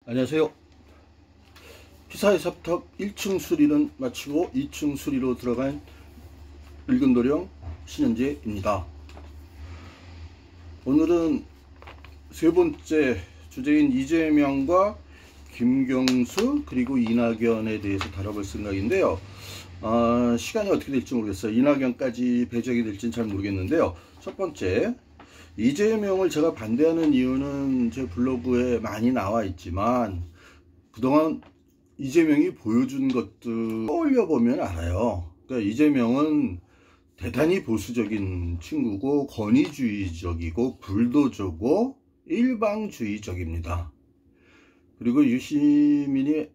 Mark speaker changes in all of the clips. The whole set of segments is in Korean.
Speaker 1: 안녕하세요. 피사의 삽탑 1층 수리는 마치고 2층 수리로 들어간 늙은 도령 신현재입니다. 오늘은 세 번째 주제인 이재명과 김경수 그리고 이낙연에 대해서 다뤄볼 생각인데요. 시간이 어떻게 될지 모르겠어요. 이낙연까지 배정이 될지는 잘 모르겠는데요. 첫 번째, 이재명을 제가 반대하는 이유는 제 블로그에 많이 나와 있지만 그동안 이재명이 보여준 것들 떠올려 보면 알아요. 그러니까 이재명은 대단히 보수적인 친구고 권위주의적이고 불도저고 일방주의적입니다. 그리고 유시민이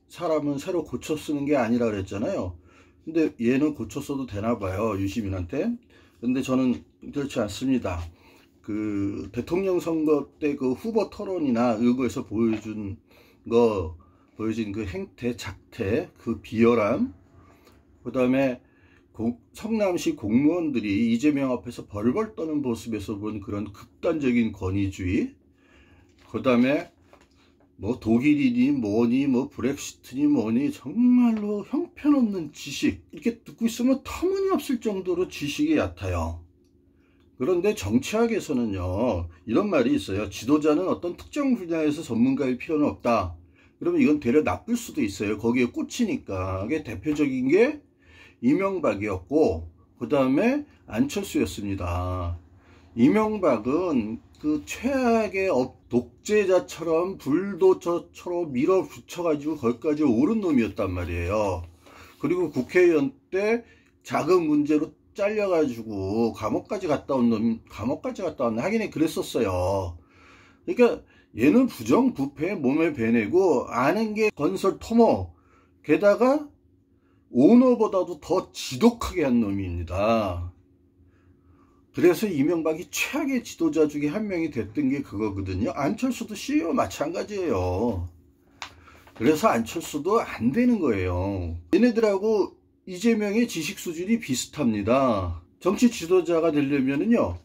Speaker 1: 사람은 새로 고쳐 쓰는 게 아니라 그랬잖아요. 근데 얘는 고쳐 써도 되나 봐요, 유시민한테. 근데 저는 그렇지 않습니다. 그 대통령 선거 때 그 후보 토론이나 의거에서 보여준 그 행태, 작태, 그 비열함, 그 다음에 성남시 공무원들이 이재명 앞에서 벌벌 떠는 모습에서 본 그런 극단적인 권위주의, 그 다음에 뭐 독일이니 뭐니 뭐 브렉시트니 뭐니 정말로 형편없는 지식, 이렇게 듣고 있으면 터무니없을 정도로 지식이 얕아요. 그런데 정치학에서는요, 이런 말이 있어요. 지도자는 어떤 특정 분야에서 전문가일 필요는 없다. 그러면 이건 되려 나쁠 수도 있어요. 거기에 꽂히니까. 그게 대표적인 게 이명박이었고, 그 다음에 안철수였습니다. 이명박은 그 최악의 독재자처럼 불도저처럼 밀어붙여가지고 거기까지 오른 놈이었단 말이에요. 그리고 국회의원 때 작은 문제로 잘려가지고 감옥까지 갔다 왔네. 하긴 그랬었어요. 그러니까 얘는 부정부패 몸에 배내고 아는 게 건설 토모, 게다가 오너보다도 더 지독하게 한 놈입니다. 그래서 이명박이 최악의 지도자 중에 한 명이 됐던 게 그거거든요. 안철수도 CEO 마찬가지예요. 그래서 안철수도 안 되는 거예요. 얘네들하고 이재명의 지식 수준이 비슷합니다. 정치 지도자가 되려면은요,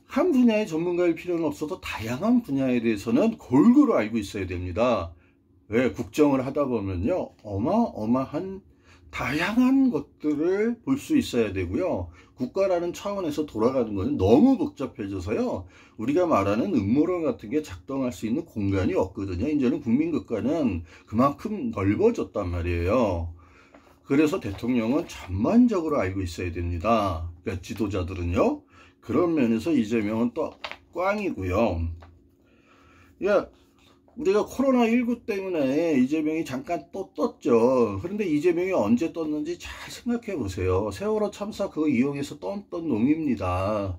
Speaker 1: 한 분야의 전문가일 필요는 없어도 다양한 분야에 대해서는 골고루 알고 있어야 됩니다. 왜? 국정을 하다 보면요, 어마어마한 다양한 것들을 볼 수 있어야 되고요. 국가라는 차원에서 돌아가는 것은 너무 복잡해져서요, 우리가 말하는 음모론 같은 게 작동할 수 있는 공간이 없거든요. 이제는 국민국가는 그만큼 넓어졌단 말이에요. 그래서 대통령은 전반적으로 알고 있어야 됩니다. 그러니까 지도자들은요. 그런 면에서 이재명은 또 꽝이고요. 야, 우리가 코로나19 때문에 이재명이 잠깐 또 떴죠. 그런데 이재명이 언제 떴는지 잘 생각해 보세요. 세월호 참사 그거 이용해서 떴던 놈입니다.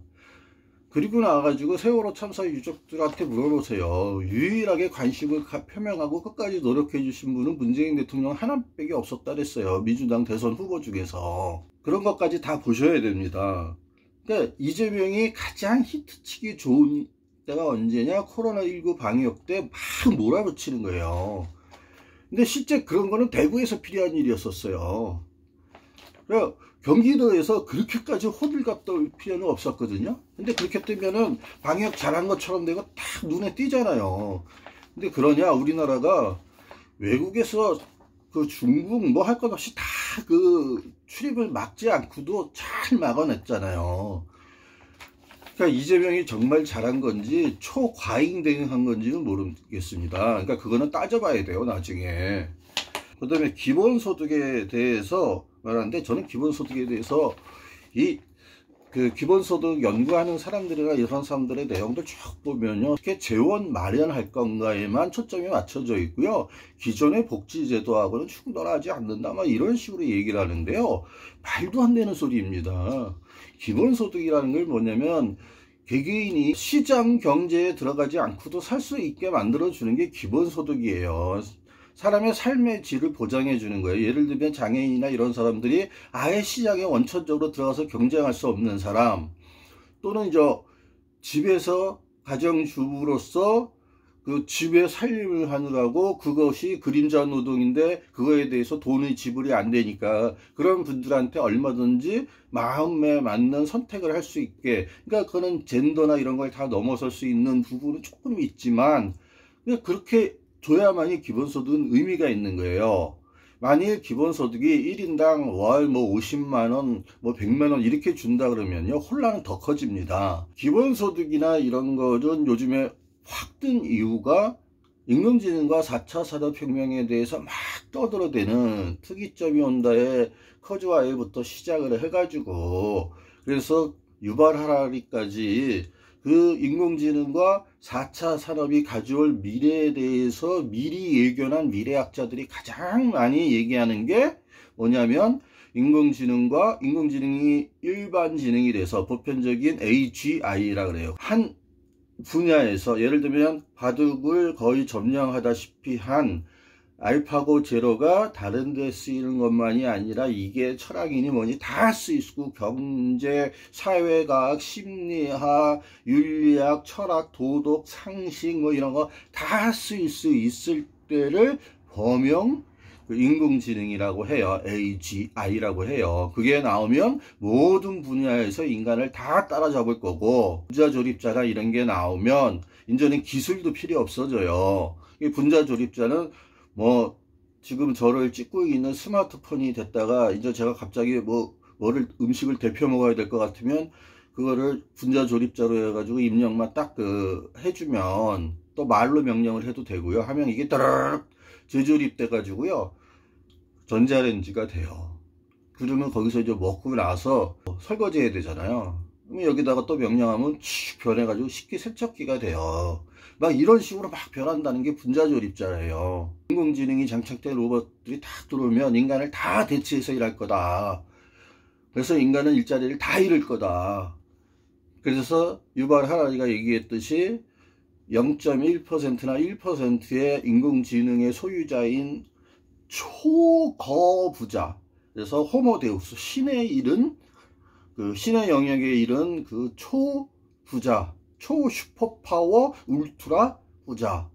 Speaker 1: 그리고 나와가지고 세월호 참사 유족들한테 물어보세요. 유일하게 관심을 표명하고 끝까지 노력해 주신 분은 문재인 대통령 하나밖에 없었다 그랬어요. 민주당 대선 후보 중에서. 그런 것까지 다 보셔야 됩니다. 그러니까 이재명이 가장 히트치기 좋은 때가 언제냐? 코로나19 방역 때 막 몰아붙이는 거예요. 근데 실제 그런 거는 대구에서 필요한 일이었었어요. 그래서 경기도에서 그렇게까지 호들갑 떨 필요는 없었거든요. 근데 그렇게 뜨면은 방역 잘한 것처럼 내가 딱 눈에 띄잖아요. 근데 그러냐, 우리나라가 외국에서 그 중국 뭐 할 것 없이 다 그 출입을 막지 않고도 잘 막아냈잖아요. 그러니까 이재명이 정말 잘한 건지 초과잉 대응한 건지는 모르겠습니다. 그러니까 그거는 따져봐야 돼요, 나중에. 그 다음에 기본소득에 대해서 말하는데, 저는 기본소득에 대해서 기본소득 연구하는 사람들이나 이런 사람들의 내용들 쭉 보면요, 어떻게 재원 마련할 건가에만 초점이 맞춰져 있고요, 기존의 복지제도하고는 충돌하지 않는다, 막 이런 식으로 얘기를 하는데요, 말도 안 되는 소리입니다. 기본소득이라는 걸 뭐냐면, 개개인이 시장 경제에 들어가지 않고도 살 수 있게 만들어주는 게 기본소득이에요. 사람의 삶의 질을 보장해 주는 거예요. 예를 들면 장애인이나 이런 사람들이 아예 시장에 원천적으로 들어가서 경쟁할 수 없는 사람, 또는 집에서 가정주부로서 그 집에 살림을 하느라고 그것이 그림자 노동인데 그거에 대해서 돈의 지불이 안 되니까 그런 분들한테 얼마든지 마음에 맞는 선택을 할 수 있게, 그러니까 그거는 젠더나 이런 걸 다 넘어설 수 있는 부분은 조금 있지만 그렇게 줘야만이 기본소득은 의미가 있는 거예요. 만일 기본소득이 1인당 월 뭐 50만원, 뭐 100만원 이렇게 준다 그러면요, 혼란은 더 커집니다. 기본소득이나 이런 거는 요즘에 확 뜬 이유가 인공지능과 4차 산업혁명에 대해서 막 떠들어대는 특이점이 온다에 커즈와이부터 시작을 해가지고, 그래서 유발 하라리까지 그 인공지능과 4차 산업이 가져올 미래에 대해서 미리 예견한 미래학자들이 가장 많이 얘기하는 게 뭐냐면, 인공지능이 일반 지능이 돼서 보편적인 AGI라 그래요. 한 분야에서 예를 들면 바둑을 거의 점령하다시피 한 알파고 제로가 다른 데 쓰이는 것만이 아니라 이게 철학이니 뭐니 다 쓰이고, 경제, 사회과학, 심리학, 윤리학, 철학, 도덕, 상식 뭐 이런 거 다 쓰일 수 있을 때를 범용 인공지능이라고 해요. AGI라고 해요. 그게 나오면 모든 분야에서 인간을 다 따라잡을 거고, 분자조립자나 이런 게 나오면 이제는 기술도 필요 없어져요. 이 분자조립자는 뭐 지금 저를 찍고 있는 스마트폰이 됐다가 이제 제가 갑자기 뭐를 음식을 데펴 먹어야 될 것 같으면 그거를 분자조립자로 해가지고 입력만 딱 해주면, 또 말로 명령을 해도 되고요. 하면 이게 따르륵 재조립돼 가지고요, 전자레인지가 돼요. 그러면 거기서 이제 먹고 나서 설거지 해야 되잖아요. 그럼 여기다가 또 명령하면 쭉 변해가지고 식기세척기가 돼요. 막 이런 식으로 막 변한다는 게 분자조립자예요. 인공지능이 장착된 로봇들이 다 들어오면 인간을 다 대체해서 일할 거다. 그래서 인간은 일자리를 다 잃을 거다. 그래서 유발 하라리가 얘기했듯이 0.1%나 1%의 인공지능의 소유자인 초거부자, 그래서 호모데우스, 신의 이른, 신의 영역에 이른 초부자, 초슈퍼파워 울트라 부자,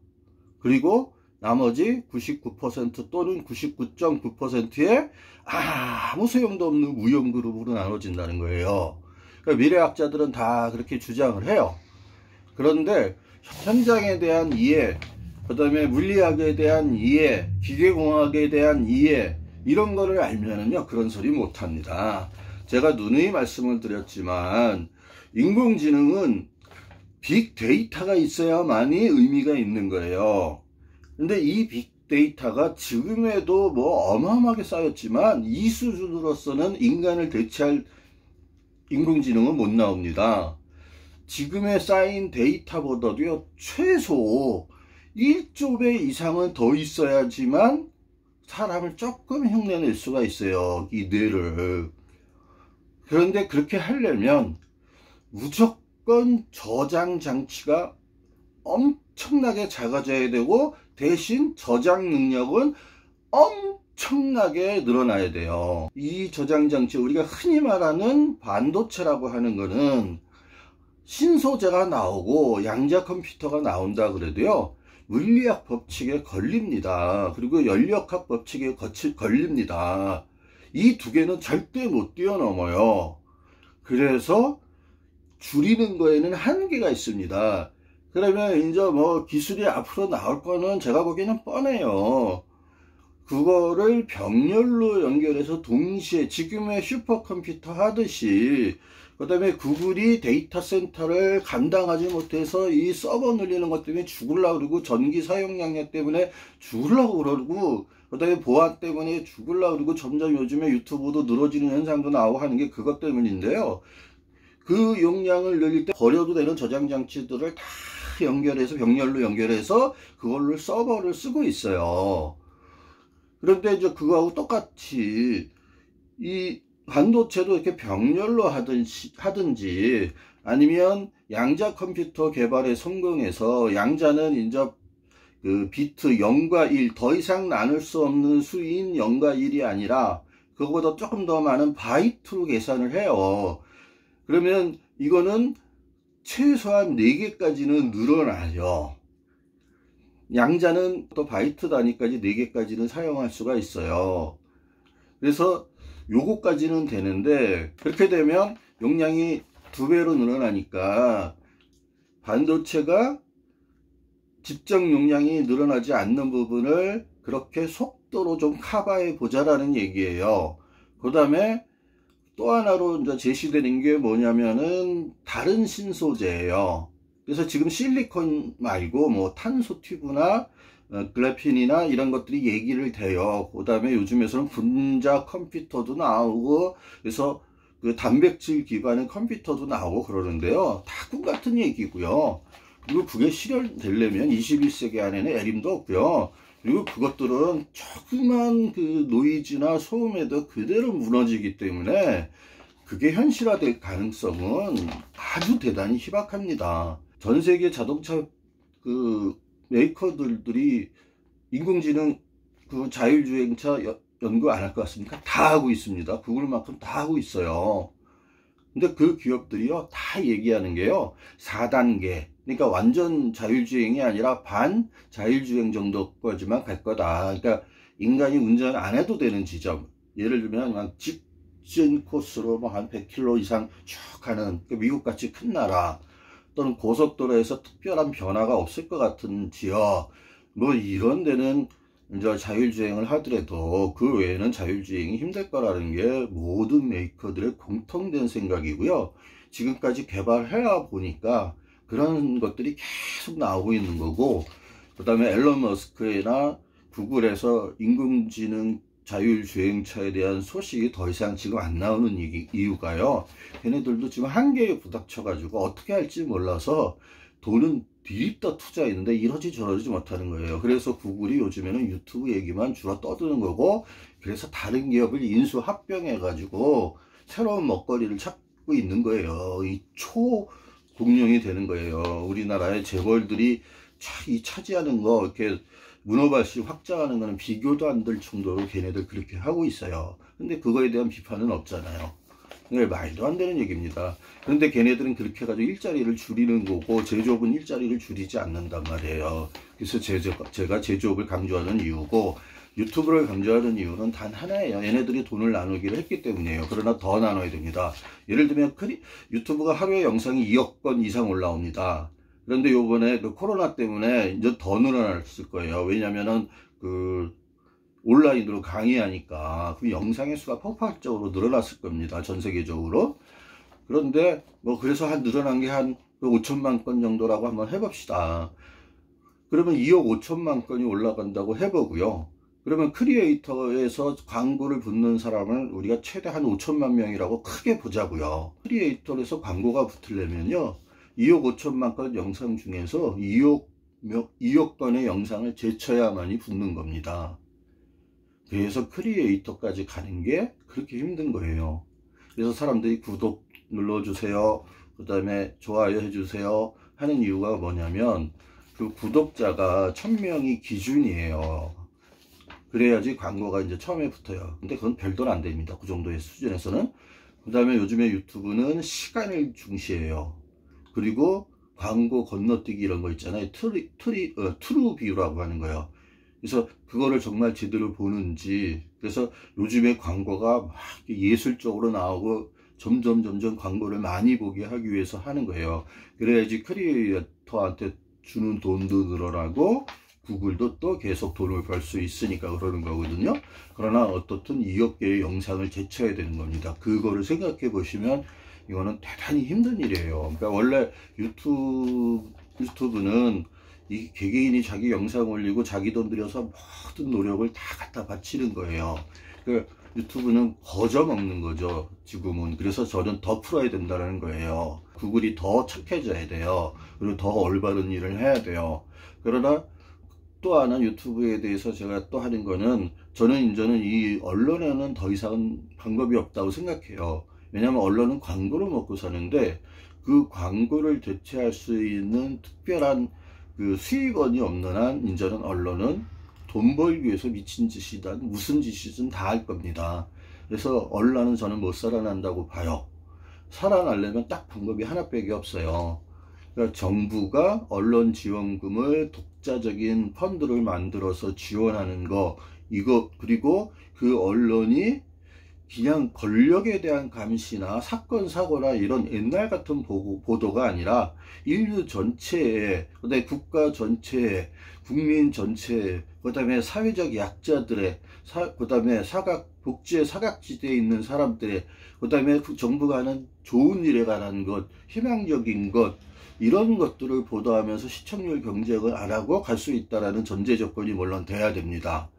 Speaker 1: 그리고 나머지 99% 또는 99.9%의 아무 소용도 없는 무용그룹으로 나눠진다는 거예요. 그러니까 미래학자들은 다 그렇게 주장을 해요. 그런데 현장에 대한 이해, 그 다음에 물리학에 대한 이해, 기계공학에 대한 이해, 이런 거를 알면은요, 그런 소리 못합니다. 제가 누누이 말씀을 드렸지만 인공지능은 빅데이터가 있어야만이 의미가 있는 거예요. 근데 이 빅데이터가 지금에도 뭐 어마어마하게 쌓였지만 이 수준으로서는 인간을 대체할 인공지능은 못 나옵니다. 지금에 쌓인 데이터보다도요, 최소 1조 배 이상은 더 있어야지만 사람을 조금 흉내낼 수가 있어요, 이 뇌를. 그런데 그렇게 하려면 무조건 저장 장치가 엄청나게 작아져야 되고, 대신 저장 능력은 엄청나게 늘어나야 돼요. 이 저장 장치, 우리가 흔히 말하는 반도체라고 하는 거는 신소재가 나오고 양자 컴퓨터가 나온다 그래도요, 물리학 법칙에 걸립니다. 그리고 연력학 법칙에 걸립니다. 이 두 개는 절대 못 뛰어넘어요. 그래서 줄이는 거에는 한계가 있습니다. 그러면 이제 뭐 기술이 앞으로 나올 거는 제가 보기에는 뻔해요. 그거를 병렬로 연결해서 동시에 지금의 슈퍼컴퓨터 하듯이, 그 다음에 구글이 데이터 센터를 감당하지 못해서 이 서버 늘리는 것 때문에 죽으려고 그러고, 전기 사용량력 때문에 죽으려고 그러고, 그 다음에 보안 때문에 죽으려고 그러고, 점점 요즘에 유튜브도 늘어지는 현상도 나오고 하는 게 그것 때문인데요. 그 용량을 늘릴 때 버려도 되는 저장 장치들을 다 연결해서, 병렬로 연결해서 그걸로 서버를 쓰고 있어요. 그런데 이제 그거하고 똑같이 이 반도체도 이렇게 병렬로 하든지 아니면 양자 컴퓨터 개발에 성공해서, 양자는 이제 그 비트 0과 1, 더 이상 나눌 수 없는 수인 0과 1이 아니라 그거보다 조금 더 많은 바이트로 계산을 해요. 그러면 이거는 최소한 4개까지는 늘어나죠. 양자는 또 바이트 단위까지 4개까지는 사용할 수가 있어요. 그래서 요거까지는 되는데, 그렇게 되면 용량이 2배로 늘어나니까 반도체가 집정 용량이 늘어나지 않는 부분을 그렇게 속도로 좀 커버해 보자라는 얘기예요. 그 다음에 또 하나로 이제 제시되는 게 뭐냐면은 다른 신소재예요. 그래서 지금 실리콘 말고 뭐 탄소 튜브나 그래핀이나 이런 것들이 얘기를 돼요. 그 다음에 요즘에서는 분자 컴퓨터도 나오고, 그래서 그 단백질 기반의 컴퓨터도 나오고 그러는데요. 다 꿈 같은 얘기고요. 그리고 그게 실현되려면 21세기 안에는 에림도 없고요. 그리고 그것들은 조그만 그 노이즈나 소음에도 그대로 무너지기 때문에 그게 현실화될 가능성은 아주 대단히 희박합니다. 전 세계 자동차 그 메이커들이 인공지능 그 자율주행차 연구 안 할 것 같습니까? 다 하고 있습니다. 구글만큼 다 하고 있어요. 근데 그 기업들이요, 다 얘기하는 게요, 4단계. 그러니까 완전 자율주행이 아니라 반 자율주행 정도까지만 갈 거다. 그러니까 인간이 운전 안 해도 되는 지점. 예를 들면, 막 직진 코스로 뭐 한 100km 이상 쭉 가는, 미국 같이 큰 나라, 또는 고속도로에서 특별한 변화가 없을 것 같은 지역, 뭐 이런 데는 이제 자율주행을 하더라도 그 외에는 자율주행이 힘들 거라는 게 모든 메이커들의 공통된 생각이고요. 지금까지 개발해 보니까 그런 것들이 계속 나오고 있는 거고, 그 다음에 앨런 머스크나 구글에서 인공지능 자율주행차에 대한 소식이 더 이상 지금 안 나오는 이유가요, 걔네들도 지금 한계에 부닥쳐 가지고 어떻게 할지 몰라서 돈은 뒤집다 투자했는데 이러지 저러지 못하는 거예요. 그래서 구글이 요즘에는 유튜브 얘기만 주로 떠드는 거고, 그래서 다른 기업을 인수 합병해 가지고 새로운 먹거리를 찾고 있는 거예요. 이 초공룡이 되는 거예요. 우리나라의 재벌들이 이 차지하는 거 이렇게 문어발식 확장하는 거는 비교도 안 될 정도로 걔네들 그렇게 하고 있어요. 근데 그거에 대한 비판은 없잖아요. 말도 안 되는 얘기입니다. 그런데 걔네들은 그렇게 해가지고 일자리를 줄이는 거고, 제조업은 일자리를 줄이지 않는단 말이에요. 그래서 제가 제조업을 강조하는 이유고, 유튜브를 강조하는 이유는 단 하나예요. 얘네들이 돈을 나누기로 했기 때문이에요. 그러나 더 나눠야 됩니다. 예를 들면 유튜브가 하루에 영상이 2억 건 이상 올라옵니다. 그런데 요번에 그 코로나 때문에 이제 더 늘어났을 거예요. 왜냐면은 온라인으로 강의하니까 그 영상의 수가 폭발적으로 늘어났을 겁니다. 전 세계적으로. 그런데 뭐 그래서 늘어난 게 한 5천만 건 정도라고 한번 해봅시다. 그러면 2억 5천만 건이 올라간다고 해보고요. 그러면 크리에이터에서 광고를 붙는 사람을 우리가 최대 한 5천만 명이라고 크게 보자고요. 크리에이터에서 광고가 붙으려면요, 2억 5천만 건 영상 중에서 2억 건의 영상을 제쳐야만이 붙는 겁니다. 그래서 크리에이터까지 가는 게 그렇게 힘든 거예요. 그래서 사람들이 구독 눌러주세요, 그 다음에 좋아요 해주세요 하는 이유가 뭐냐면, 그 구독자가 1000명이 기준이에요. 그래야지 광고가 이제 처음에 붙어요. 근데 그건 별도는 안 됩니다. 그 정도의 수준에서는. 그 다음에 요즘에 유튜브는 시간을 중시해요. 그리고 광고 건너뛰기 이런 거 있잖아요. 트루 뷰라고 하는 거예요. 그래서 그거를 정말 제대로 보는지, 그래서 요즘에 광고가 막 예술적으로 나오고 점점 광고를 많이 보게 하기 위해서 하는 거예요. 그래야지 크리에이터한테 주는 돈도 늘어나고 구글도 또 계속 돈을 벌 수 있으니까 그러는 거거든요. 그러나 어떻든 2억 개의 영상을 제쳐야 되는 겁니다. 그거를 생각해 보시면 이거는 대단히 힘든 일이에요. 그러니까 원래 유튜브는 이 개개인이 자기 영상 올리고 자기 돈 들여서 모든 노력을 다 갖다 바치는 거예요. 그 유튜브는 거저 먹는 거죠, 지금은. 그래서 저는 더 풀어야 된다는 거예요. 구글이 더 착해져야 돼요. 그리고 더 올바른 일을 해야 돼요. 그러나 또 하나 유튜브에 대해서 제가 또 하는 거는, 저는 이제는 이 언론에는 더 이상 방법이 없다고 생각해요. 왜냐하면 언론은 광고를 먹고 사는데, 그 광고를 대체할 수 있는 특별한 그 수익원이 없는 한 이제는 언론은 돈 벌기 위해서 미친 짓이든 무슨 짓이든 다 할 겁니다. 그래서 언론은 저는 못 살아난다고 봐요. 살아나려면 딱 방법이 하나밖에 없어요. 그러니까 정부가 언론 지원금을 독자적인 펀드를 만들어서 지원하는 거, 이거, 그리고 그 언론이 그냥 권력에 대한 감시나 사건 사고나 이런 옛날 같은 보도가 아니라 인류 전체에, 그다음에 국가 전체에, 국민 전체에, 그다음에 사회적 약자들의, 그다음에 복지의 사각지대에 있는 사람들의, 그다음에 정부가 하는 좋은 일에 관한 것, 희망적인 것, 이런 것들을 보도하면서 시청률 경쟁을 안 하고 갈 수 있다라는 전제 조건이 물론 돼야 됩니다.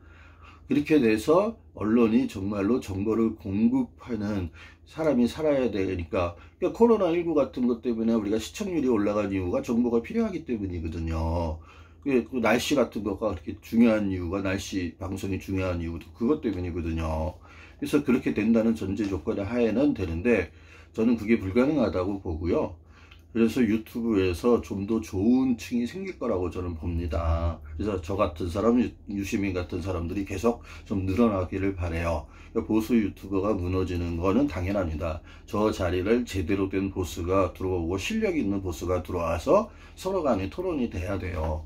Speaker 1: 그렇게 돼서 언론이 정말로 정보를 공급하는 사람이 살아야 되니까, 그러니까 코로나19 같은 것 때문에 우리가 시청률이 올라간 이유가 정보가 필요하기 때문이거든요. 그 날씨 같은 거가 그렇게 중요한 이유가, 날씨 방송이 중요한 이유도 그것 때문이거든요. 그래서 그렇게 된다는 전제 조건의 하에는 되는데, 저는 그게 불가능하다고 보고요. 그래서 유튜브에서 좀 더 좋은 층이 생길 거라고 저는 봅니다. 그래서 저 같은 사람, 유시민 같은 사람들이 계속 좀 늘어나기를 바라요. 보수 유튜버가 무너지는 거는 당연합니다. 저 자리를 제대로 된 보수가 들어오고 실력 있는 보수가 들어와서 서로 간에 토론이 돼야 돼요.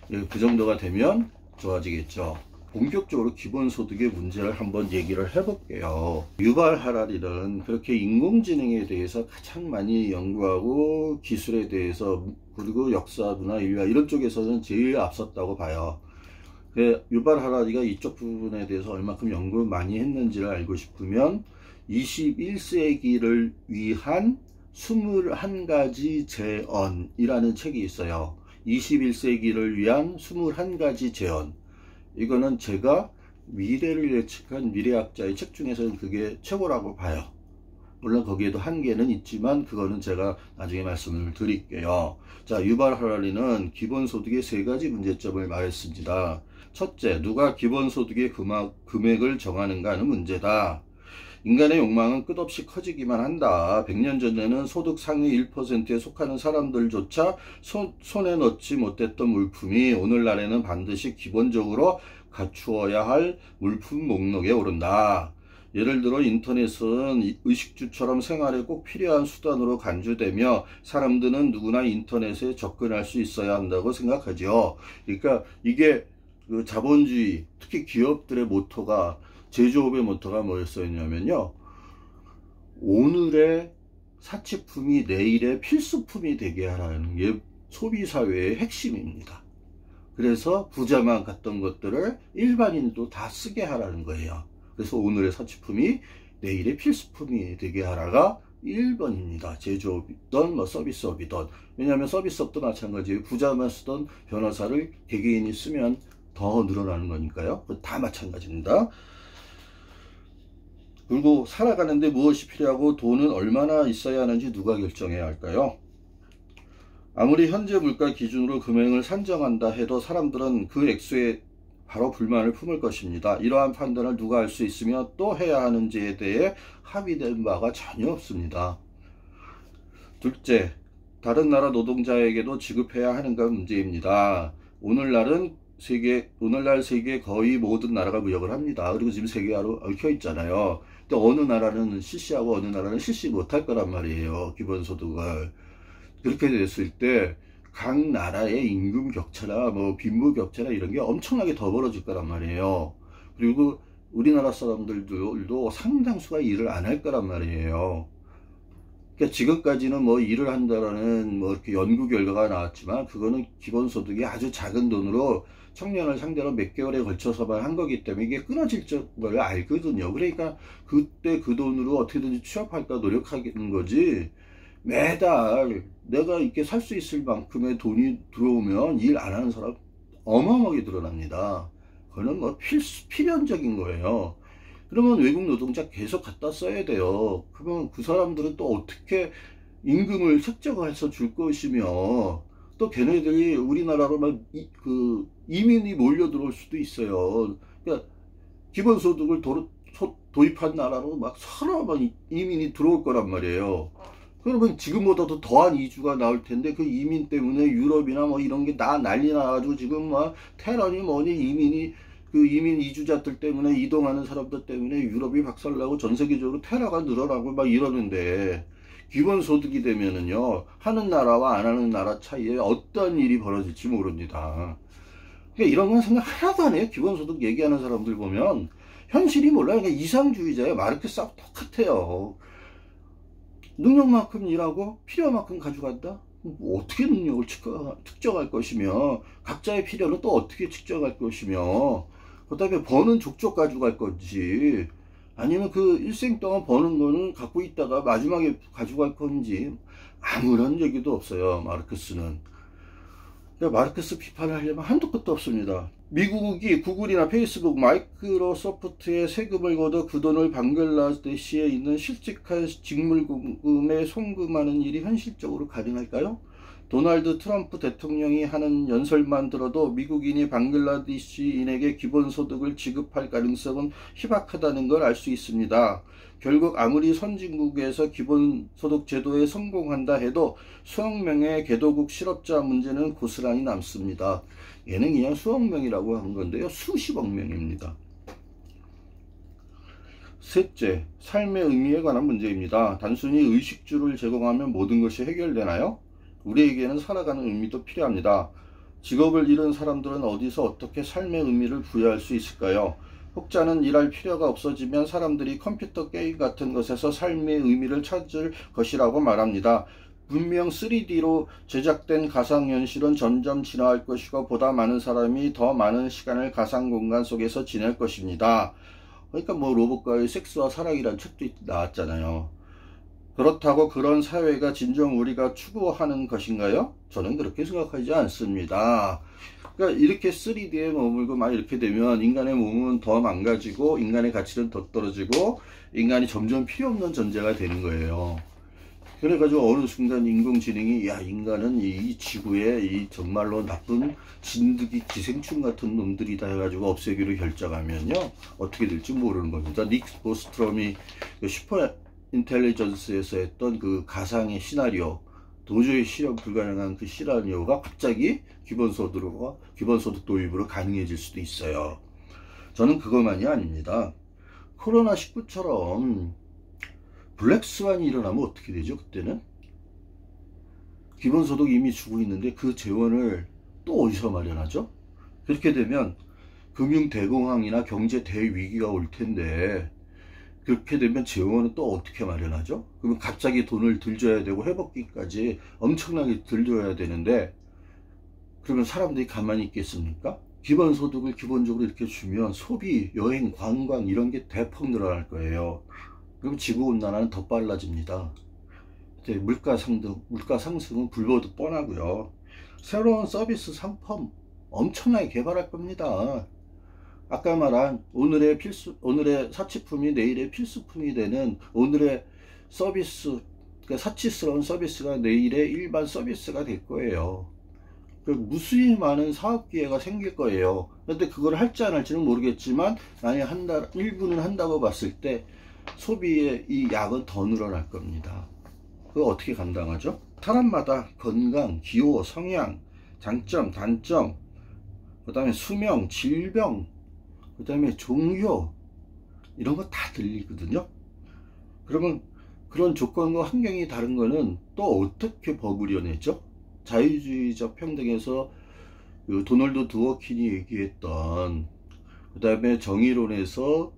Speaker 1: 그 정도가 되면 좋아지겠죠. 본격적으로 기본소득의 문제를 한번 얘기를 해볼게요. 유발 하라리는 그렇게 인공지능에 대해서 가장 많이 연구하고 기술에 대해서, 그리고 역사, 문화, 인류학 이런 쪽에서는 제일 앞섰다고 봐요. 유발 하라리가 이쪽 부분에 대해서 얼마큼 연구를 많이 했는지를 알고 싶으면 21세기를 위한 21가지 재언이라는 책이 있어요. 21세기를 위한 21가지 재언. 이거는 제가 미래를 예측한 미래학자의 책 중에서는 그게 최고라고 봐요. 물론 거기에도 한계는 있지만 그거는 제가 나중에 말씀을 드릴게요. 자, 유발 하라리는 기본소득의 3가지 문제점을 말했습니다. 첫째, 누가 기본소득의 금액을 정하는가 하는 문제다. 인간의 욕망은 끝없이 커지기만 한다. 100년 전에는 소득 상위 1%에 속하는 사람들조차 손에 넣지 못했던 물품이 오늘날에는 반드시 기본적으로 갖추어야 할 물품 목록에 오른다. 예를 들어 인터넷은 의식주처럼 생활에 꼭 필요한 수단으로 간주되며 사람들은 누구나 인터넷에 접근할 수 있어야 한다고 생각하죠. 그러니까 이게 그 자본주의, 특히 기업들의 모토가, 제조업의 모토가 뭐였었냐면요, 오늘의 사치품이 내일의 필수품이 되게 하라는 게 소비사회의 핵심입니다. 그래서 부자만 갔던 것들을 일반인도 다 쓰게 하라는 거예요. 그래서 오늘의 사치품이 내일의 필수품이 되게 하라가 1번입니다. 제조업이든 뭐 서비스업이든. 왜냐하면 서비스업도 마찬가지예요. 부자만 쓰던 변호사를 개개인이 쓰면 더 늘어나는 거니까요. 다 마찬가지입니다. 그리고 살아가는데 무엇이 필요하고 돈은 얼마나 있어야 하는지 누가 결정해야 할까요? 아무리 현재 물가 기준으로 금액을 산정한다 해도 사람들은 그 액수에 바로 불만을 품을 것입니다. 이러한 판단을 누가 할 수 있으며 또 해야 하는지에 대해 합의된 바가 전혀 없습니다. 둘째, 다른 나라 노동자에게도 지급해야 하는가 문제입니다. 오늘날 세계 거의 모든 나라가 무역을 합니다. 그리고 지금 세계화로 얽혀 있잖아요. 근데 어느 나라는 실시하고 어느 나라는 실시 못할 거란 말이에요. 기본소득을. 그렇게 됐을 때 각 나라의 임금 격차나 뭐 빈부 격차나 이런 게 엄청나게 더 벌어질 거란 말이에요. 그리고 우리나라 사람들도 상당수가 일을 안 할 거란 말이에요. 그러니까 지금까지는 뭐 일을 한다라는 뭐 이렇게 연구 결과가 나왔지만 그거는 기본소득이 아주 작은 돈으로 청년을 상대로 몇 개월에 걸쳐서만 한 거기 때문에 이게 끊어질 걸 알거든요. 그러니까 그때 그 돈으로 어떻게든지 취업할까 노력하는 거지, 매달 내가 이렇게 살 수 있을 만큼의 돈이 들어오면 일 안 하는 사람 어마어마하게 늘어납니다. 그거는 뭐 필연적인 거예요. 그러면 외국 노동자 계속 갖다 써야 돼요. 그러면 그 사람들은 또 어떻게 임금을 책정해서 줄 것이며, 또 걔네들이 우리나라로 막 이민이 몰려 들어올 수도 있어요. 그러니까 기본소득을 도입한 나라로 막 서로 막 이민이 들어올 거란 말이에요. 그러면 지금보다도 더한 이주가 나올 텐데 그 이민 때문에 유럽이나 뭐 이런 게 다 난리 나가지고 지금 막 테러니 뭐니 이민 이주자들 때문에, 이동하는 사람들 때문에 유럽이 박살나고 전 세계적으로 테러가 늘어나고 막 이러는데, 기본소득이 되면은요, 하는 나라와 안 하는 나라 차이에 어떤 일이 벌어질지 모릅니다. 그러니까 이런 건 생각 하나도 안 해요. 기본소득 얘기하는 사람들 보면 현실이 몰라요. 그러니까 이상주의자예요. 마르크스하고 똑같아요. 능력만큼 일하고 필요만큼 가져간다? 뭐 어떻게 능력을 측정할 것이며, 각자의 필요는 또 어떻게 측정할 것이며, 그 다음에 버는 족족 가져갈 건지, 아니면 그 일생 동안 버는 거는 갖고 있다가 마지막에 가져갈 건지, 아무런 얘기도 없어요, 마르크스는. 마르크스 비판을 하려면 한도 끝도 없습니다. 미국이 구글이나 페이스북, 마이크로소프트에 세금을 걷어 그 돈을 방글라데시에 있는 실직한 직물금에 송금하는 일이 현실적으로 가능할까요? 도널드 트럼프 대통령이 하는 연설만 들어도 미국인이 방글라데시인에게 기본소득을 지급할 가능성은 희박하다는 걸 알 수 있습니다. 결국 아무리 선진국에서 기본소득 제도에 성공한다 해도 수억 명의 개도국 실업자 문제는 고스란히 남습니다. 얘는 그냥 수억 명이라고 한 건데요, 수십억 명입니다. 셋째, 삶의 의미에 관한 문제입니다. 단순히 의식주를 제공하면 모든 것이 해결되나요? 우리에게는 살아가는 의미도 필요합니다. 직업을 잃은 사람들은 어디서 어떻게 삶의 의미를 부여할 수 있을까요? 혹자는 일할 필요가 없어지면 사람들이 컴퓨터 게임 같은 것에서 삶의 의미를 찾을 것이라고 말합니다. 분명 3D로 제작된 가상현실은 점점 진화할 것이고 보다 많은 사람이 더 많은 시간을 가상공간 속에서 지낼 것입니다. 그러니까 뭐 로봇과의 섹스와 사랑이란 책도 나왔잖아요. 그렇다고 그런 사회가 진정 우리가 추구하는 것인가요? 저는 그렇게 생각하지 않습니다. 그러니까 이렇게 3D에 머물고 막 이렇게 되면 인간의 몸은 더 망가지고 인간의 가치는 더 떨어지고 인간이 점점 필요 없는 존재가 되는 거예요. 그래가지고 어느 순간 인공지능이 야, 인간은 이 지구에 이 정말로 나쁜 진드기 기생충 같은 놈들이다 해가지고 없애기로 결정하면요, 어떻게 될지 모르는 겁니다. 닉 보스트롬이 슈퍼 인텔리전스에서 했던 그 가상의 시나리오, 도저히 실현 불가능한 그 시나리오가 갑자기 기본소득 도입으로 가능해질 수도 있어요. 저는 그것만이 아닙니다. 코로나19처럼 블랙스완이 일어나면 어떻게 되죠? 그때는 기본소득 이미 주고 있는데 그 재원을 또 어디서 마련하죠? 그렇게 되면 금융대공황이나 경제 대위기가 올 텐데, 그렇게 되면 재원은 또 어떻게 마련하죠? 그러면 갑자기 돈을 들줘야 되고 회복기까지 엄청나게 들줘야 되는데, 그러면 사람들이 가만히 있겠습니까? 기본소득을 기본적으로 이렇게 주면 소비, 여행, 관광 이런 게 대폭 늘어날 거예요. 그럼 지구온난화는 더 빨라집니다. 물가 상승은 불보듯 뻔하고요. 새로운 서비스 상품 엄청나게 개발할 겁니다. 아까 말한 오늘의 사치품이 내일의 필수품이 되는 오늘의 서비스, 그러니까 사치스러운 서비스가 내일의 일반 서비스가 될 거예요. 무수히 많은 사업 기회가 생길 거예요. 그런데 그걸 할지 안 할지는 모르겠지만, 만약 일부는 한다고 봤을 때 소비의 이 양은 더 늘어날 겁니다. 그거 어떻게 감당하죠? 사람마다 건강, 기호, 성향, 장점, 단점, 그 다음에 수명, 질병, 그 다음에 종교, 이런 거 다 들리거든요. 그러면 그런 조건과 환경이 다른 거는 또 어떻게 버무려내죠? 자유주의적 평등에서 그 도널드 드워킨이 얘기했던, 그 다음에 정의론에서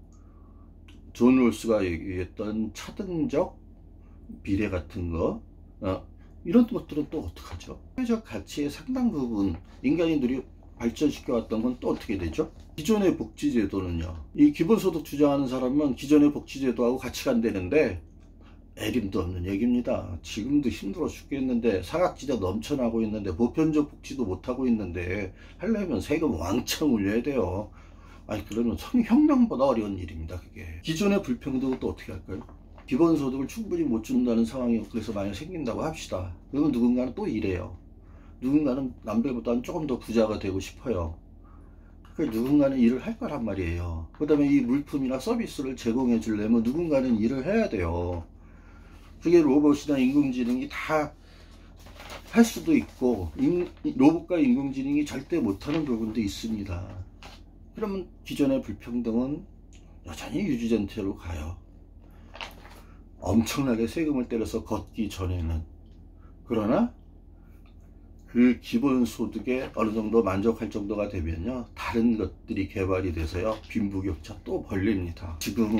Speaker 1: 존 롤스가 얘기했던 차등적 비례 같은 거, 이런 것들은 또 어떡하죠? 사회적 가치의 상당 부분 인간인들이 발전시켜왔던 건 또 어떻게 되죠? 기존의 복지제도는요, 이 기본소득 주장하는 사람은 기존의 복지제도하고 같이 간다는데 애림도 없는 얘기입니다. 지금도 힘들어 죽겠는데, 사각지대 넘쳐나고 있는데, 보편적 복지도 못하고 있는데 하려면 세금 왕창 올려야 돼요. 아니, 그러면 혁명보다 어려운 일입니다. 그게 기존의 불평등은 또 어떻게 할까요? 기본소득을 충분히 못 준다는 상황이 그래서 만약 생긴다고 합시다. 그러면 누군가는 또 일해요. 누군가는 남들보다는 조금 더 부자가 되고 싶어요. 그러니까 누군가는 일을 할 거란 말이에요. 그 다음에 이 물품이나 서비스를 제공해 주려면 누군가는 일을 해야 돼요. 그게 로봇이나 인공지능이 다 할 수도 있고, 로봇과 인공지능이 절대 못하는 부분도 있습니다. 그러면 기존의 불평등은 여전히 유지된 채로 가요. 엄청나게 세금을 때려서 걷기 전에는. 그러나 그 기본소득에 어느 정도 만족할 정도가 되면요, 다른 것들이 개발이 돼서요, 빈부격차 또 벌립니다. 지금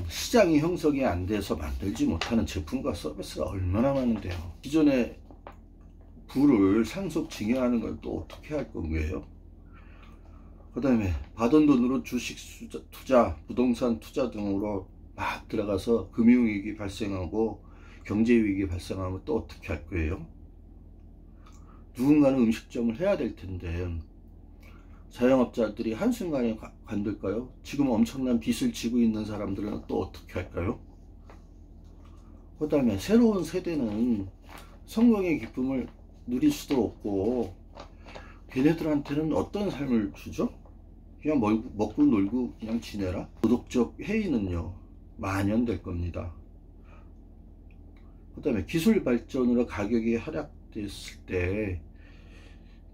Speaker 1: 시장이 형성이 안 돼서 만들지 못하는 제품과 서비스가 얼마나 많은데요. 기존에 부를 상속 증여하는 걸 또 어떻게 할 건가요? 그 다음에 받은 돈으로 주식 투자, 부동산 투자 등으로 막 들어가서 금융위기 발생하고 경제위기 발생하면 또 어떻게 할 거예요? 누군가는 음식점을 해야 될 텐데 자영업자들이 한순간에 관둘까요? 지금 엄청난 빚을 지고 있는 사람들은 또 어떻게 할까요? 그 다음에 새로운 세대는 성공의 기쁨을 누릴 수도 없고 걔네들한테는 어떤 삶을 주죠? 그냥 먹고 놀고 그냥 지내라? 도덕적 해이는요 만연될 겁니다. 그 다음에 기술 발전으로 가격이 하락됐을 때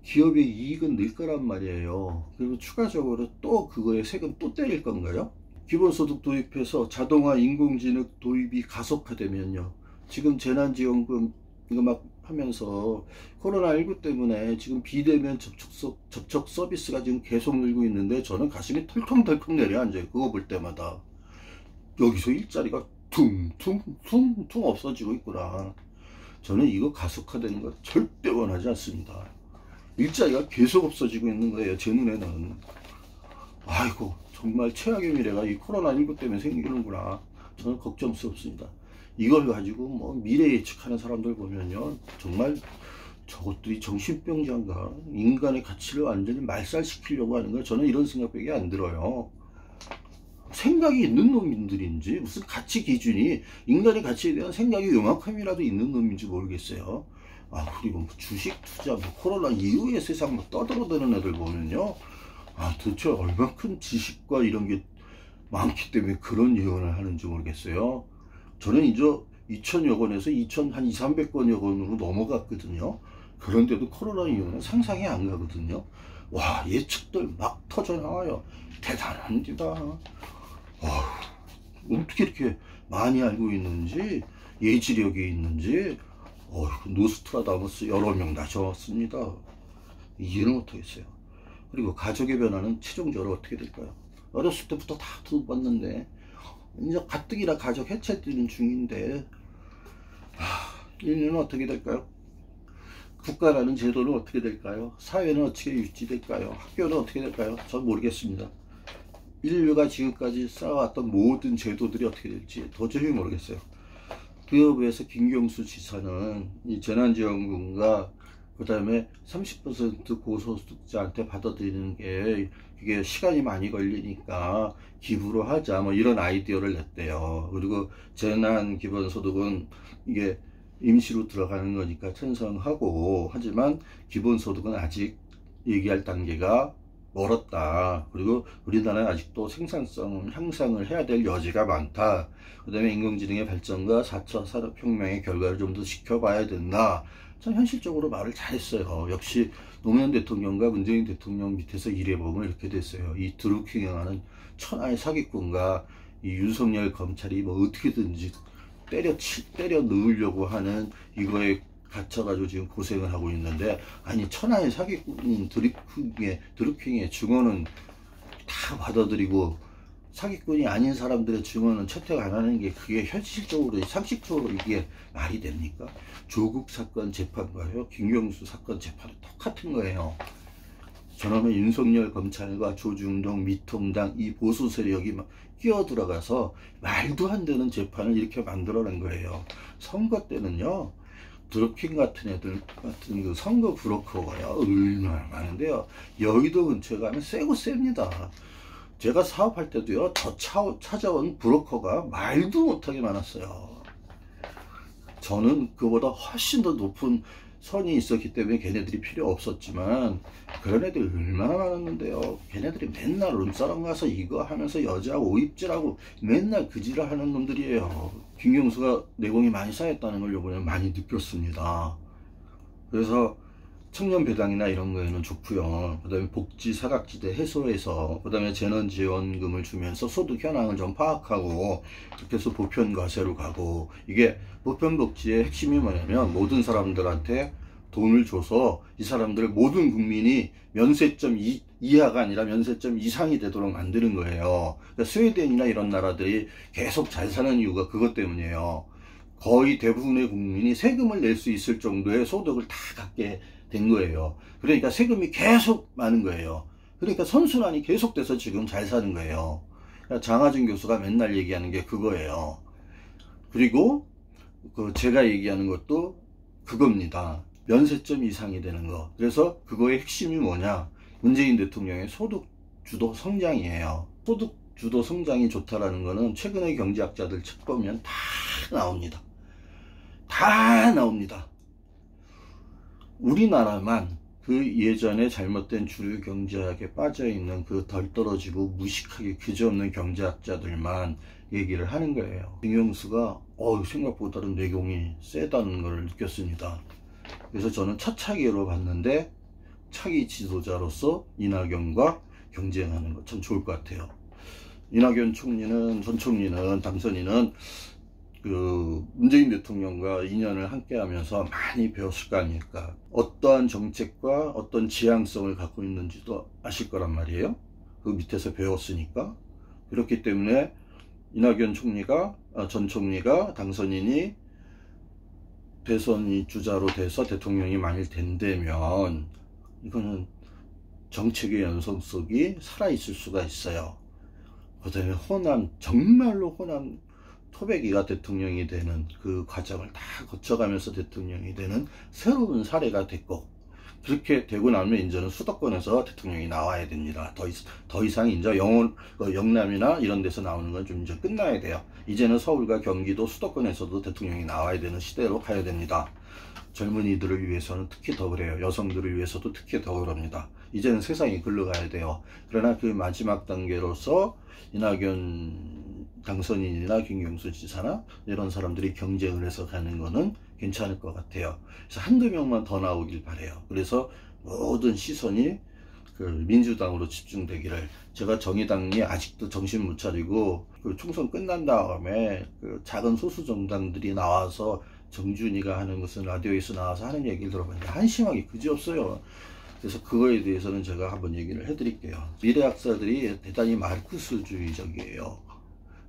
Speaker 1: 기업의 이익은 늘 거란 말이에요. 그리고 추가적으로 또 그거에 세금 또 때릴 건가요? 기본소득 도입해서 자동화 인공지능 도입이 가속화되면요, 지금 재난지원금 이거 막 하면서 코로나19 때문에 지금 비대면 접촉 서비스가 지금 계속 늘고 있는데 저는 가슴이 털컹털컹 내려앉아요. 그거 볼 때마다 여기서 일자리가 퉁퉁퉁퉁 없어지고 있구나. 저는 이거 가속화되는 거 절대 원하지 않습니다. 일자리가 계속 없어지고 있는 거예요, 제 눈에는. 아이고, 정말 최악의 미래가 이 코로나19 때문에 생기는구나. 저는 걱정스럽습니다. 이걸 가지고 뭐 미래 예측하는 사람들 보면요, 정말 저것들이 정신병자인가, 인간의 가치를 완전히 말살시키려고 하는 거예요. 저는 이런 생각밖에 안 들어요. 생각이 있는 놈들인지, 무슨 가치 기준이, 인간의 가치에 대한 생각이 요만큼이라도 있는 놈인지 모르겠어요. 그리고 뭐 주식 투자, 뭐 코로나 이후의 세상 뭐 떠들어대는 애들 보면요, 도대체 얼마큼 지식과 이런 게 많기 때문에 그런 예언을 하는지 모르겠어요. 저는 이제 2000여 권에서 한 200~300권여 권으로 넘어갔거든요. 그런데도 코로나 이후는 상상이 안 가거든요. 와, 예측들 막 터져 나와요. 대단합니다. 어떻게 이렇게 많이 알고 있는지, 예지력이 있는지. 노스트라다무스 여러 명 나셨습니다. 이해는 못하겠어요. 그리고 가족의 변화는 최종적으로 어떻게 될까요? 어렸을 때부터 다 들어봤는데 이제 가뜩이나 가족 해체되는 중인데 인류는 어떻게 될까요? 국가라는 제도는 어떻게 될까요? 사회는 어떻게 유지될까요? 학교는 어떻게 될까요? 전 모르겠습니다. 인류가 지금까지 쌓아왔던 모든 제도들이 어떻게 될지 도저히 모르겠어요. 기업에서 김경수 지사는 이 재난지원금과 그 다음에 30% 고소득자한테 받아들이는 게 이게 시간이 많이 걸리니까 기부로 하자, 뭐 이런 아이디어를 냈대요. 그리고 재난기본소득은 이게 임시로 들어가는 거니까 찬성하고, 하지만 기본소득은 아직 얘기할 단계가 멀었다. 그리고 우리나라는 아직도 생산성 향상을 해야 될 여지가 많다. 그 다음에 인공지능의 발전과 4차 산업혁명의 결과를 좀 더 지켜봐야 된다. 참 현실적으로 말을 잘했어요. 역시 노무현 대통령과 문재인 대통령 밑에서 일해보면 이렇게 됐어요. 이 드루킹하는 천하의 사기꾼과 이 윤석열 검찰이 뭐 어떻게든지 때려 넣으려고 하는 이거에 갇혀가지고 지금 고생을 하고 있는데, 아니 천하의 사기꾼인 드루킹의 증언은 다 받아들이고 사기꾼이 아닌 사람들의 증언은 채택 안 하는 게 그게 현실적으로 상식적으로 이게 말이 됩니까? 조국 사건 재판과요, 김경수 사건 재판은 똑같은 거예요. 저놈의 윤석열 검찰과 조중동 미통당 이 보수 세력이 막 끼어들어가서 말도 안 되는 재판을 이렇게 만들어낸 거예요. 선거 때는요, 드루킹 같은 애들 같은 그 선거 브로커가 얼마나 많은데요. 여의도 근처에 가면 세고 셉니다. 제가 사업할 때도요, 찾아온 브로커가 말도 못하게 많았어요. 저는 그보다 훨씬 더 높은 선이 있었기 때문에 걔네들이 필요 없었지만 그런 애들 얼마나 많았는데요. 걔네들이 맨날 룸사롱 가서 이거 하면서 여자 오입질하고 맨날 그지를 하는 놈들이에요. 김경수가 내공이 많이 쌓였다는 걸 요번에 많이 느꼈습니다. 그래서 청년배당이나 이런 거에는 좋고요. 그 다음에 복지 사각지대 해소해서 그 다음에 재난지원금을 주면서 소득 현황을 좀 파악하고, 그렇게 해서 보편과세로 가고, 이게 보편복지의 핵심이 뭐냐면 모든 사람들한테 돈을 줘서 이 사람들 모든 국민이 면세점 이하가 아니라 면세점 이상이 되도록 만드는 거예요. 그러니까 스웨덴이나 이런 나라들이 계속 잘 사는 이유가 그것 때문이에요. 거의 대부분의 국민이 세금을 낼 수 있을 정도의 소득을 다 갖게 된 거예요. 그러니까 세금이 계속 많은 거예요. 그러니까 선순환이 계속돼서 지금 잘 사는 거예요. 그러니까 장하준 교수가 맨날 얘기하는 게 그거예요. 그리고 제가 얘기하는 것도 그겁니다. 면세점 이상이 되는 거. 그래서 그거의 핵심이 뭐냐? 문재인 대통령의 소득 주도 성장이에요. 소득 주도 성장이 좋다라는 거는 최근의 경제학자들 책 보면 다 나옵니다. 다 나옵니다. 우리나라만 그 예전에 잘못된 주류 경제학에 빠져있는 그 덜 떨어지고 무식하게 그지없는 경제학자들만 얘기를 하는 거예요. 김경수가 생각보다는 내공이 세다는 걸 느꼈습니다. 그래서 저는 차차기로 봤는데 차기 지도자로서 이낙연과 경쟁하는 거 참 좋을 것 같아요. 이낙연 총리는, 전 총리는, 당선인은 문재인 대통령과 2년을 함께 하면서 많이 배웠을 거 아닙니까? 어떠한 정책과 어떤 지향성을 갖고 있는지도 아실 거란 말이에요. 그 밑에서 배웠으니까. 그렇기 때문에 이낙연 총리가, 전 총리가, 당선인이 대선 주자로 돼서 대통령이 만일 된다면 이거는 정책의 연속성이 살아있을 수가 있어요. 그 다음에 정말로 호남 토백이가 대통령이 되는 그 과정을 다 거쳐가면서 대통령이 되는 새로운 사례가 됐고, 그렇게 되고 나면 이제는 수도권에서 대통령이 나와야 됩니다. 더 이상 이제 영남이나 이런 데서 나오는 건 좀 이제 끝나야 돼요. 이제는 서울과 경기도 수도권에서도 대통령이 나와야 되는 시대로 가야 됩니다. 젊은이들을 위해서는 특히 더 그래요. 여성들을 위해서도 특히 더 그럽니다. 이제는 세상이 글로 가야 돼요. 그러나 그 마지막 단계로서 이낙연 당선인이나 김경수 지사나 이런 사람들이 경쟁을 해서 가는 거는 괜찮을 것 같아요. 그래서 한두 명만 더 나오길 바래요. 그래서 모든 시선이 민주당으로 집중되기를. 제가 정의당이 아직도 정신 못 차리고 총선 끝난 다음에 작은 소수 정당들이 나와서 정준이가 하는 무슨 라디오에서 나와서 하는 얘기를 들어보니까 한심하게 그지없어요. 그래서 그거에 대해서는 제가 한번 얘기를 해드릴게요. 미래학자들이 대단히 마르크스주의적이에요.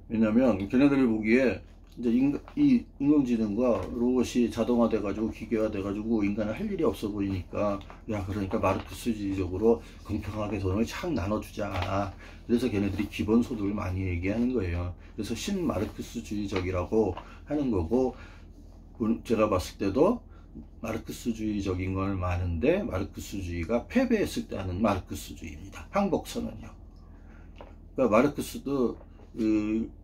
Speaker 1: 왜냐면 걔네들이 보기에 이제 이 인공지능과 로봇이 자동화돼 가지고 기계화돼 가지고 인간은 할 일이 없어 보이니까, 그러니까 마르크스주의적으로 공평하게 돈을 착 나눠주자. 그래서 걔네들이 기본소득을 많이 얘기하는 거예요. 그래서 신마르크스주의적이라고 하는 거고, 제가 봤을 때도 마르크스주의적인 걸 많은데 마르크스주의가 패배했을 때 하는 마르크스주의입니다. 항복선언이요. 그러니까 마르크스도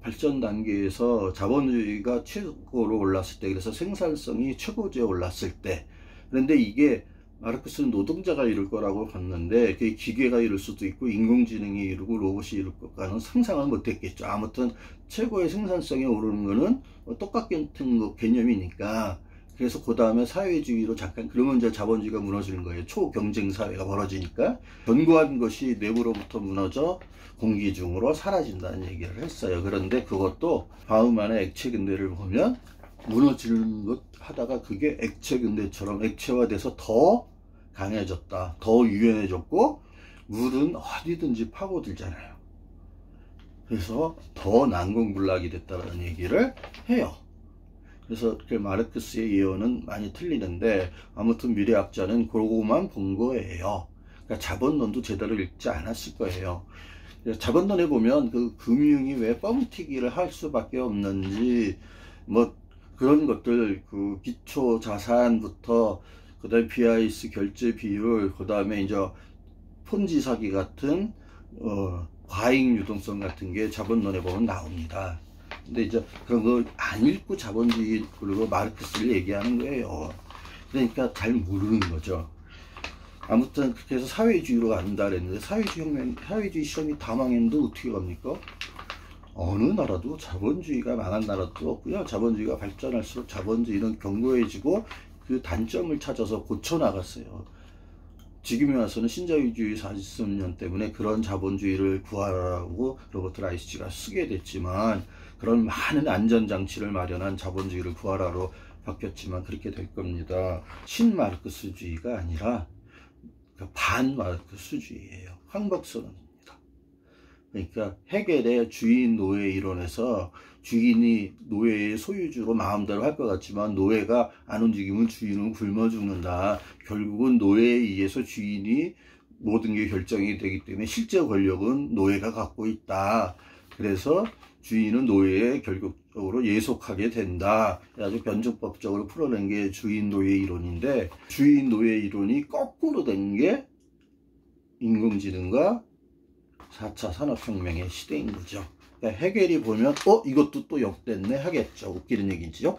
Speaker 1: 발전 단계에서 자본주의가 최고로 올랐을 때, 그래서 생산성이 최고조에 올랐을 때, 그런데 이게 마르크스는 노동자가 이룰 거라고 봤는데 그게 기계가 이룰 수도 있고 인공지능이 이루고 로봇이 이룰 것과는 상상을 못했겠죠. 아무튼 최고의 생산성이 오르는 거는 똑같은 개념이니까. 그래서 그 다음에 사회주의로 잠깐, 그러면 이제 자본주의가 무너지는 거예요. 초경쟁 사회가 벌어지니까 견고한 것이 내부로부터 무너져 공기중으로 사라진다는 얘기를 했어요. 그런데 그것도 다음 안에 액체 근대를 보면 무너지는 것 하다가 그게 액체 근대처럼 액체화돼서 더 강해졌다, 더 유연해졌고, 물은 어디든지 파고들잖아요. 그래서 더 난공불락이 됐다는 얘기를 해요. 그래서 그 마르크스의 예언은 많이 틀리는데, 아무튼 미래학자는 그거만 본 거예요. 그러니까 자본론도 제대로 읽지 않았을 거예요. 자본론에 보면 그 금융이 왜 뻥튀기를 할 수밖에 없는지, 뭐 그런 것들, 그 기초 자산부터 그 다음에 BIS 결제 비율, 그 다음에 이제 폰지 사기 같은 과잉 유동성 같은 게 자본론에 보면 나옵니다. 근데 이제 그런 거 안 읽고 자본주의 그리고 마르크스를 얘기하는 거예요. 그러니까 잘 모르는 거죠. 아무튼 그렇게 해서 사회주의로 간다 그랬는데, 사회주의 시험이 다 망했는데 어떻게 갑니까? 어느 나라도 자본주의가 망한 나라도 없고요. 자본주의가 발전할수록 자본주의는 견고해지고 그 단점을 찾아서 고쳐나갔어요. 지금에 와서는 신자유주의 40년 때문에 그런 자본주의를 구하라고 로버트 라이시치가 쓰게 됐지만, 그런 많은 안전장치를 마련한 자본주의를 구하라로 바뀌었지만 그렇게 될 겁니다. 신마르크스주의가 아니라 반마르크스주의예요. 황복선언입니다. 그러니까 헤겔의 주인 노예 이론에서 주인이 노예의 소유주로 마음대로 할 것 같지만 노예가 안 움직이면 주인은 굶어 죽는다. 결국은 노예에 의해서 주인이 모든 게 결정이 되기 때문에 실제 권력은 노예가 갖고 있다. 그래서 주인은 노예에 결국적으로 예속하게 된다. 아주 변증법적으로 풀어낸 게 주인 노예 이론인데, 주인 노예 이론이 거꾸로 된 게 인공지능과 4차 산업혁명의 시대인 거죠. 그러니까 헤겔이 보면 이것도 또 역됐네 하겠죠. 웃기는 얘기지요.